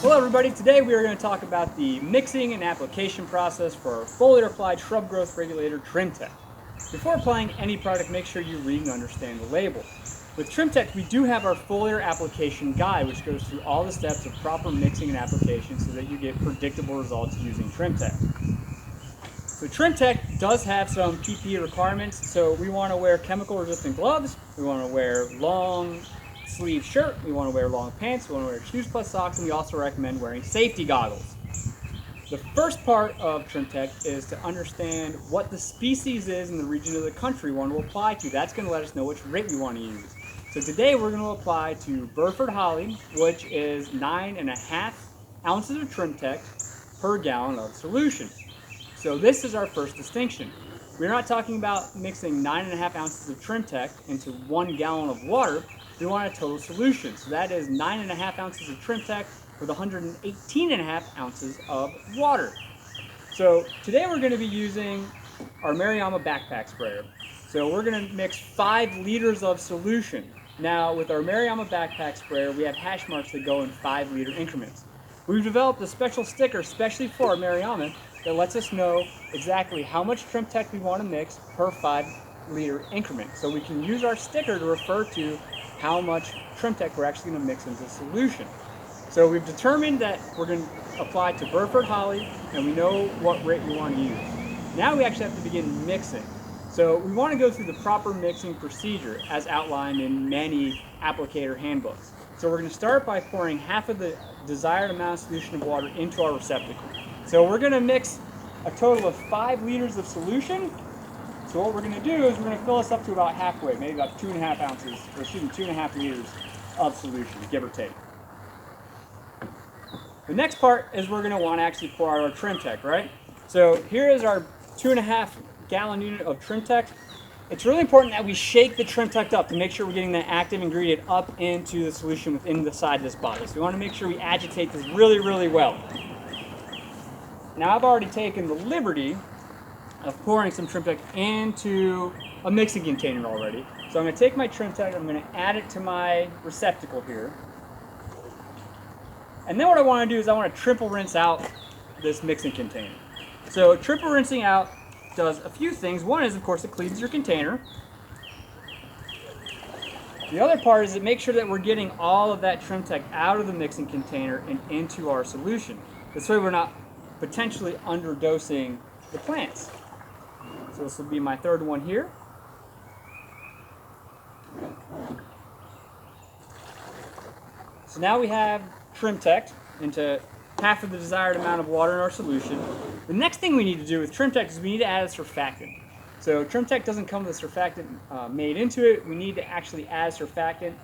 Hello everybody, today we are going to talk about the mixing and application process for our foliar applied shrub growth regulator Trimtect. Before applying any product, make sure you read and understand the label. With Trimtect, we do have our foliar application guide, which goes through all the steps of proper mixing and application so that you get predictable results using Trimtect. So Trimtect does have some PPE requirements, so we want to wear chemical resistant gloves, we want to wear long sleeve shirt, we want to wear long pants, we want to wear shoes plus socks, and we also recommend wearing safety goggles. The first part of Trimtect is to understand what the species is in the region of the country we want to apply to. That's going to let us know which rate we want to use. So today we're going to apply to Burford holly, which is 9.5 ounces of Trimtect per gallon of solution. So this is our first distinction. We're not talking about mixing 9.5 ounces of Trimtect into 1 gallon of water. We want a total solution. So that is 9.5 ounces of Trimtect with 118.5 ounces of water. So today we're going to be using our Mariama backpack sprayer. So we're going to mix 5 liters of solution. Now with our Mariama backpack sprayer, we have hash marks that go in 5-liter increments. We've developed a special sticker especially for our Mariama that lets us know exactly how much Trimtect we want to mix per 5-liter increment. So we can use our sticker to refer to how much Trimtect we're actually going to mix into solution. So we've determined that we're going to apply to Burford holly, and we know what rate we want to use. Now we actually have to begin mixing. So we want to go through the proper mixing procedure as outlined in many applicator handbooks. So we're going to start by pouring half of the desired amount of solution of water into our receptacle. So we're going to mix a total of 5 liters of solution. So what we're going to do is we're going to fill this up to about halfway, maybe about 2.5 ounces, or excuse me, 2.5 liters of solution, give or take. The next part is we're going to want to actually pour out our Trimtect, right? So here is our 2.5 gallon unit of Trimtect. It's really important that we shake the Trimtect up to make sure we're getting the active ingredient up into the solution within the side of this bottle. So we want to make sure we agitate this really, really well. Now I've already taken the liberty of pouring some Trimtect into a mixing container already. So I'm going to take my Trimtect, I'm going to add it to my receptacle here. And then what I want to do is I want to triple rinse out this mixing container. So triple rinsing out does a few things. One is, of course, it cleans your container. The other part is it makes sure that we're getting all of that Trimtect out of the mixing container and into our solution. This way we're not potentially underdosing the plants. So this will be my third one here. So now we have Trimtect into half of the desired amount of water in our solution. The next thing we need to do with Trimtect is we need to add a surfactant. So Trimtect doesn't come with a surfactant made into it. We need to actually add a surfactant.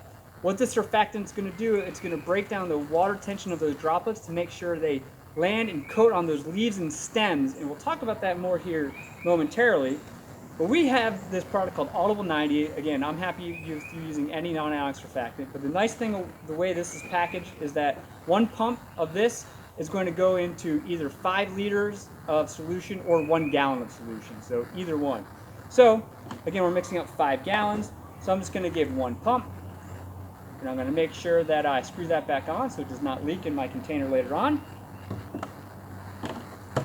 What this surfactant is going to do, it's going to break down the water tension of those droplets to make sure they land and coat on those leaves and stems, and we'll talk about that more here momentarily. But we have this product called Audible 90. Again, I'm happy if you're using any non-ionic surfactant, but the nice thing, the way this is packaged, is that one pump of this is going to go into either 5 liters of solution or 1 gallon of solution, so either one. So again, we're mixing up 5 gallons, so I'm just going to give 1 pump, and I'm going to make sure that I screw that back on so it does not leak in my container later on.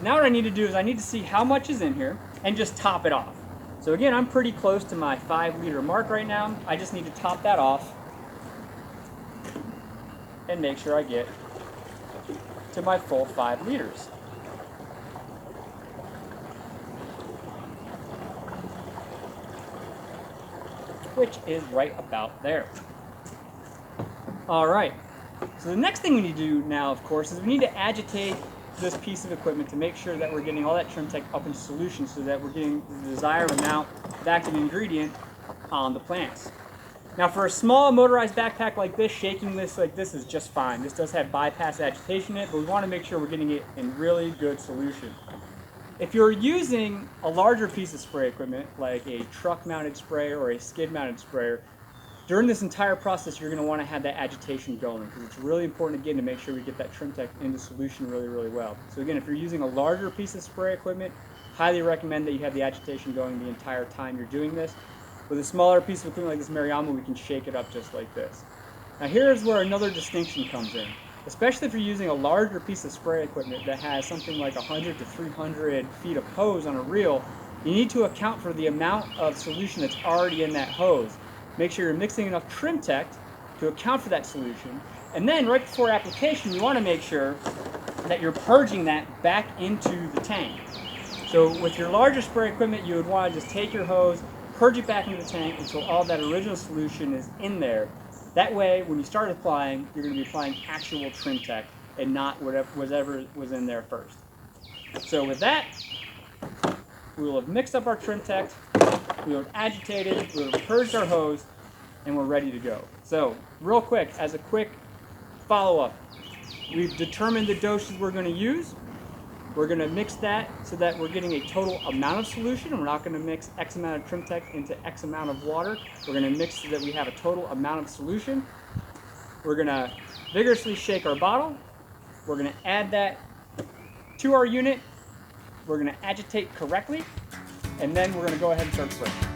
Now what I need to do is I need to see how much is in here and just top it off. So again, I'm pretty close to my 5-liter mark right now. I just need to top that off and make sure I get to my full 5 liters. Which is right about there. All right, so the next thing we need to do now, of course, is we need to agitate this piece of equipment to make sure that we're getting all that Trimtect up into solution so that we're getting the desired amount of active ingredient on the plants. Now for a small motorized backpack like this, shaking this like this is just fine. This does have bypass agitation in it, but we want to make sure we're getting it in really good solution. If you're using a larger piece of spray equipment, like a truck-mounted sprayer or a skid-mounted sprayer, during this entire process, you're going to want to have that agitation going because it's really important, again, to make sure we get that Trimtect into solution really, really well. So again, if you're using a larger piece of spray equipment, highly recommend that you have the agitation going the entire time you're doing this. With a smaller piece of equipment like this Mariama, we can shake it up just like this. Now here's where another distinction comes in. Especially if you're using a larger piece of spray equipment that has something like 100 to 300 feet of hose on a reel, you need to account for the amount of solution that's already in that hose. Make sure you're mixing enough Trimtect to account for that solution. And then right before application, you want to make sure that you're purging that back into the tank. So with your larger spray equipment, you would want to just take your hose, purge it back into the tank until all that original solution is in there. That way, when you start applying, you're going to be applying actual Trimtect and not whatever was in there first. So with that, we will have mixed up our Trimtect, we will have agitated, we will have purged our hose, and we're ready to go. So real quick, as a quick follow-up, we've determined the doses we're going to use. We're going to mix that so that we're getting a total amount of solution. We're not going to mix X amount of Trimtect into X amount of water. We're going to mix so that we have a total amount of solution. We're going to vigorously shake our bottle. We're going to add that to our unit. We're going to agitate correctly. And then we're going to go ahead and start spraying.